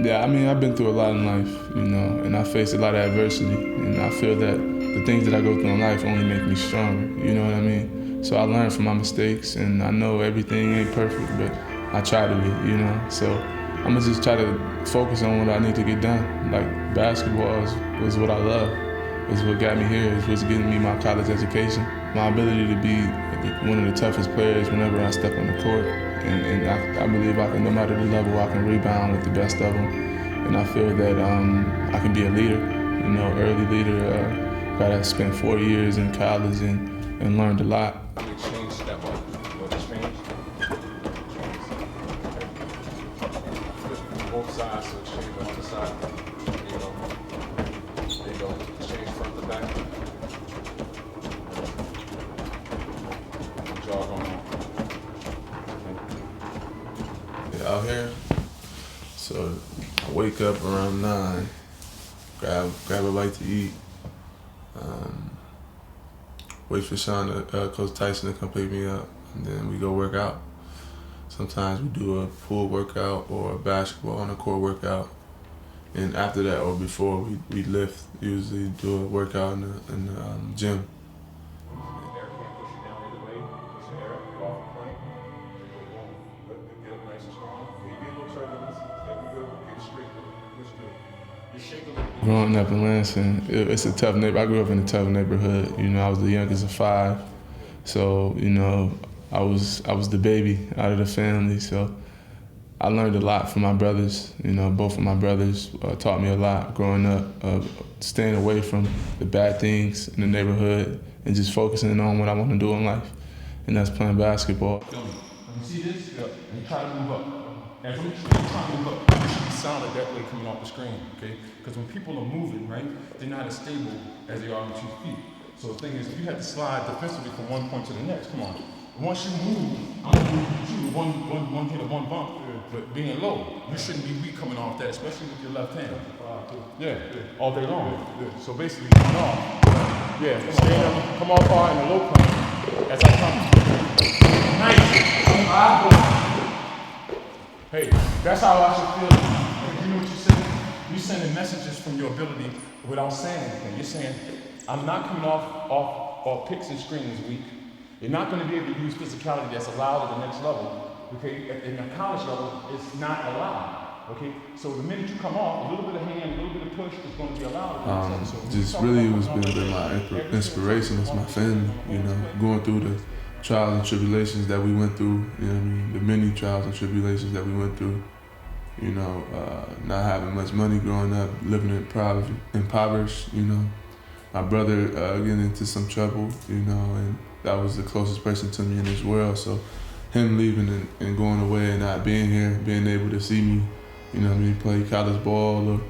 Yeah, I mean, I've been through a lot in life, you know, and I faced a lot of adversity, and I feel that the things that I go through in life only make me stronger, you know what I mean? So I learn from my mistakes, and I know everything ain't perfect, but I try to be, you know? So I'm gonna just try to focus on what I need to get done. Like, basketball is what I love, is what got me here, is what's getting me my college education, my ability to be one of the toughest players whenever I step on the court. And I believe I can, no matter the level, I can rebound with the best of them. And I feel that I can be a leader, you know, early leader. I spent 4 years in college and learned a lot. Change step up. Change. Both sides, so change on the side. There you go. There you go. Change front to back. Jog on. Out here, so I wake up around 9, grab a bite to eat, wait for Coach Tyson to come pick me up, and then we go work out. Sometimes we do a pool workout or a basketball on the court workout, and after that or before we lift, usually do a workout in the gym. Growing up in Lansing, it's a tough neighborhood. I grew up in a tough neighborhood. You know, I was the youngest of 5, so you know, I was the baby out of the family. So I learned a lot from my brothers. You know, both of my brothers taught me a lot growing up, staying away from the bad things in the neighborhood and just focusing on what I want to do in life, and that's playing basketball. You see this? Yeah. And you try to move up. And when you're trying to move up, it should be solid that way coming off the screen, okay? Because when people are moving, right, they're not as stable as they are on 2 feet. So the thing is, if you have to slide defensively from one point to the next, come on. Once you move, I'm gonna move you one hit or one bump, but being low, you shouldn't be weak coming off that, especially with your left hand. Yeah, all day long. So basically, coming off. Yeah, stay up, come off hard in the low plane as I come. Nice. Hey, that's how I should feel. Hey, you know what you're saying? You're sending messages from your ability without saying anything. You're saying, I'm not coming off picks and screens weak. You're not going to be able to use physicality that's allowed at the next level. Okay, in the college level, it's not allowed. Okay, so the minute you come off, a little bit of hand, a little bit of push is going to be allowed. Just really was been my inspiration is my family. You know, going through the trials and tribulations that we went through, you know what I mean? The many trials and tribulations that we went through, you know, not having much money growing up, living impoverished, you know. My brother getting into some trouble, you know, and that was the closest person to me in this world. So him leaving and going away and not being here, being able to see me, you know what I mean, play college ball or,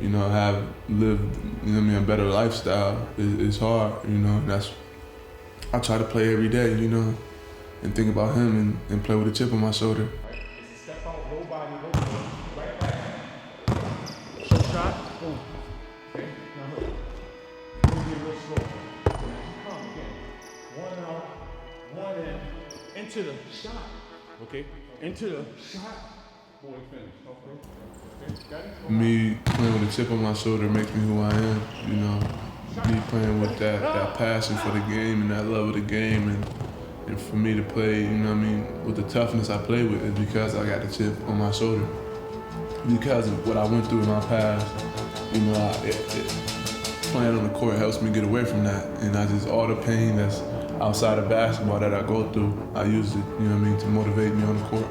you know, live, you know what I mean, a better lifestyle is hard, you know, and that's, I try to play every day, you know, and think about him and play with a chip on my shoulder. Step out, low body, right back. Short shot, boom. Okay, now look. Move it real slow. Come again. One out, one in, into the shot. Okay, into the shot. Boy, finish. Okay, got it? Me playing with a chip on my shoulder makes me who I am, you know. Me playing with that passion for the game and that love of the game and for me to play, you know what I mean, with the toughness I play with is because I got the chip on my shoulder. Because of what I went through in my past, you know, playing on the court helps me get away from that. And all the pain that's outside of basketball that I go through, I use it, you know what I mean, to motivate me on the court.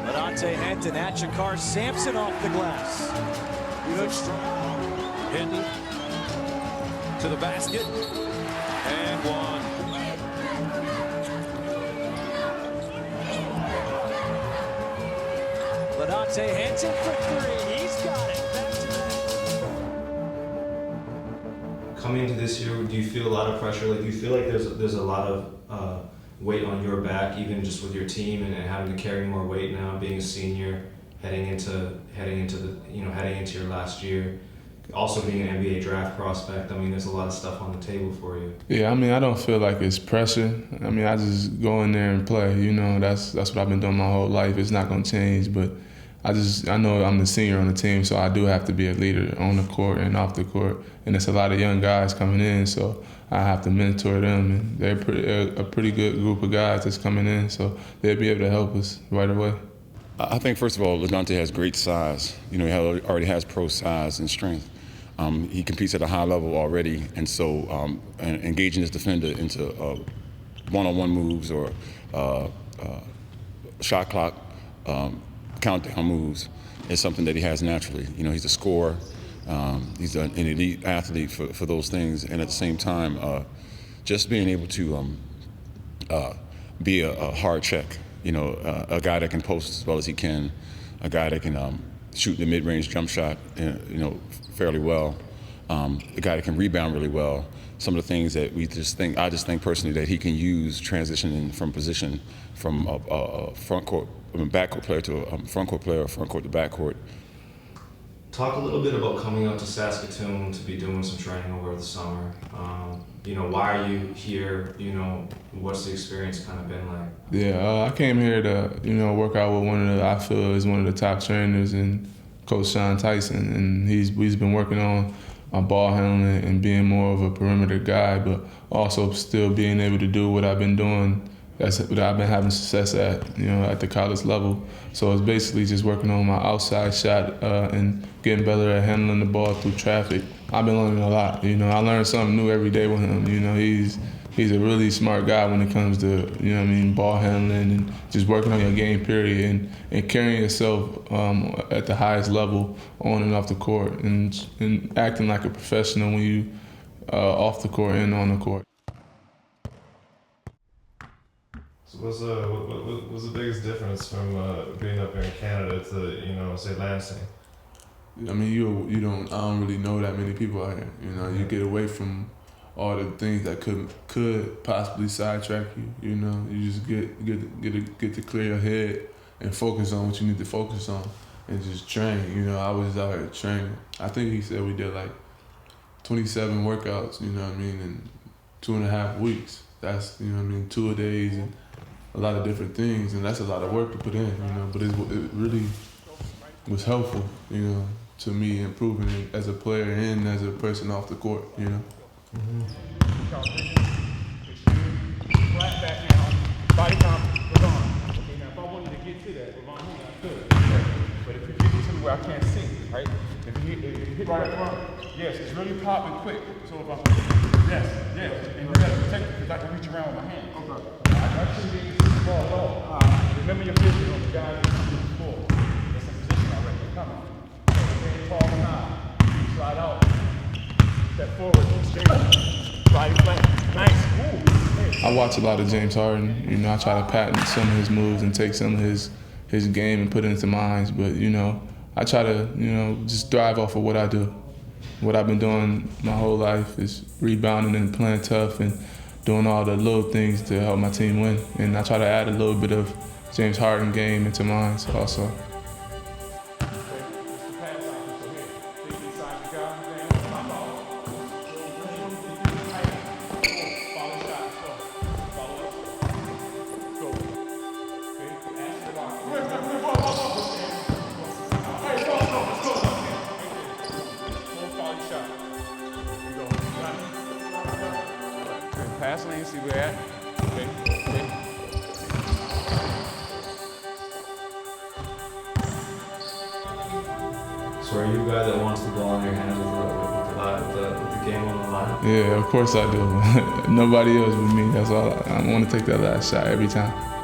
Ladontae, Henton, Achikar, Sampson off the glass. Henton to the basket, and one. Ladontae Henton for three. He's got it. Coming into this year, do you feel a lot of pressure? Like, do you feel like there's a lot of weight on your back, even just with your team and having to carry more weight now, being a senior, heading into your last year, also being an NBA draft prospect? I mean, there's a lot of stuff on the table for you. Yeah, I mean, I don't feel like it's pressure. I mean, I just go in there and play. You know, that's what I've been doing my whole life. It's not gonna change, but I know I'm the senior on the team, so I do have to be a leader on the court and off the court. And it's a lot of young guys coming in, so I have to mentor them. And they're a pretty good group of guys that's coming in, so they'll be able to help us right away. I think, first of all, Ladontae has great size. You know, he already has pro size and strength. He competes at a high level already, and so engaging his defender into one-on-one moves or shot clock countdown moves is something that he has naturally. You know, he's a scorer. He's an elite athlete for those things, and at the same time, just being able to be a hard check. You know, a guy that can post as well as he can, a guy that can shoot the mid-range jump shot, you know, fairly well, a guy that can rebound really well. Some of the things that I just think personally that he can use transitioning from position from a backcourt player to a front court player, or front court to backcourt. Talk a little bit about coming out to Saskatoon to be doing some training over the summer. You know, why are you here? You know, what's the experience kind of been like? Yeah, I came here to, you know, work out with I feel is one of the top trainers, and Coach Sean Tyson, and he's been working on ball handling and being more of a perimeter guy, but also still being able to do what I've been doing. That's what I've been having success at, you know, at the college level. So it's basically just working on my outside shot and getting better at handling the ball through traffic. I've been learning a lot. You know, I learn something new every day with him. You know, he's a really smart guy when it comes to, you know what I mean, ball handling and just working on your game period and carrying yourself at the highest level on and off the court and acting like a professional when you off the court and on the court. So what's the biggest difference from being up here in Canada to, you know, say Lansing? I mean, I don't really know that many people out here. You know, you get away from all the things that could possibly sidetrack you. You know, you just get to clear your head and focus on what you need to focus on and just train. You know, I was out here training. I think he said we did like 27 workouts. You know what I mean, in 2.5 weeks. That's, you know what I mean, 2 days and a lot of different things, and that's a lot of work to put in. You know, but it really was helpful. You know, to me improving it as a player and as a person off the court. You know. Flat back now, body comp, Ravon. Okay, now if I wanted to get to that, Ravon, I could. But if you get to me where I can't see, right? If you hit right up front, yes, it's really popping quick. So if yes, and you gotta protect it because I can reach around with my hand. Okay. I shouldn't be able to see the ball at all. Remember your vision on the guy who's coming to the ball. That's in position already. Come on. Stay tall and high. Slide out. Step forward, straight up. Body flat. Nice. Ooh. I watch a lot of James Harden. You know, I try to patent some of his moves and take some of his game and put it into mine. But, you know, I try to, you know, just thrive off of what I do. What I've been doing my whole life is rebounding and playing tough and doing all the little things to help my team win. And I try to add a little bit of James Harden game into mine also. Pass lane, see where at. Okay. So are you a guy that wants the ball in your hands with the game on the line? Yeah, of course I do. Nobody else but me. That's all. I want to take that last shot every time.